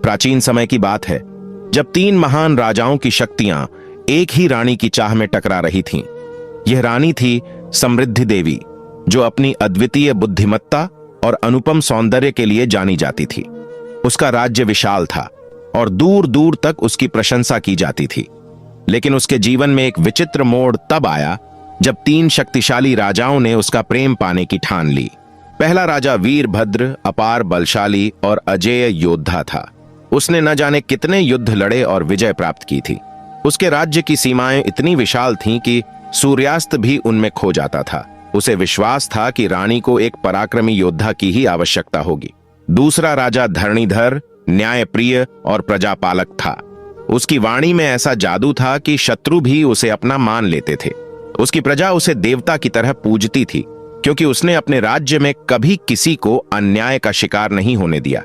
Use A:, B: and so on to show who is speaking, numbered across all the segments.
A: प्राचीन समय की बात है जब तीन महान राजाओं की शक्तियां एक ही रानी की चाह में टकरा रही थीं। यह रानी थी समृद्धि देवी, जो अपनी अद्वितीय बुद्धिमत्ता और अनुपम सौंदर्य के लिए जानी जाती थी। उसका राज्य विशाल था और दूर दूर तक उसकी प्रशंसा की जाती थी। लेकिन उसके जीवन में एक विचित्र मोड़ तब आया जब तीन शक्तिशाली राजाओं ने उसका प्रेम पाने की ठान ली। पहला राजा वीरभद्र अपार बलशाली और अजेय योद्धा था। उसने न जाने कितने युद्ध लड़े और विजय प्राप्त की थी। उसके राज्य की सीमाएं इतनी विशाल थीं कि सूर्यास्त भी उनमें खो जाता था। उसे विश्वास था कि रानी को एक पराक्रमी योद्धा की ही आवश्यकता होगी। दूसरा राजा धरणीधर न्यायप्रिय और प्रजापालक था। उसकी वाणी में ऐसा जादू था कि शत्रु भी उसे अपना मान लेते थे। उसकी प्रजा उसे देवता की तरह पूजती थी, क्योंकि उसने अपने राज्य में कभी किसी को अन्याय का शिकार नहीं होने दिया।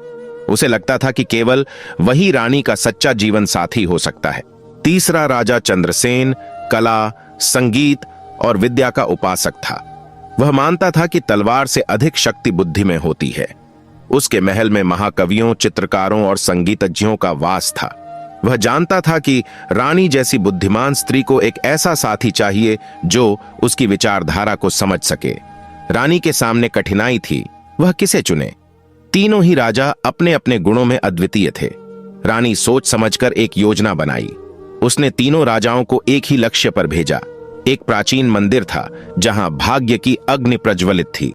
A: उसे लगता था कि केवल वही रानी का सच्चा जीवन साथी हो सकता है। तीसरा राजा चंद्रसेन कला, संगीत और विद्या का उपासक था। वह मानता था कि तलवार से अधिक शक्ति बुद्धि में होती है। उसके महल में महाकवियों, चित्रकारों और संगीतज्ञों का वास था। वह जानता था कि रानी जैसी बुद्धिमान स्त्री को एक ऐसा साथी चाहिए जो उसकी विचारधारा को समझ सके। रानी के सामने कठिनाई थी, वह किसे चुने। तीनों ही राजा अपने अपने गुणों में अद्वितीय थे। रानी सोच समझकर एक योजना बनाई। उसने तीनों राजाओं को एक ही लक्ष्य पर भेजा। एक प्राचीन मंदिर था जहां भाग्य की अग्नि प्रज्वलित थी।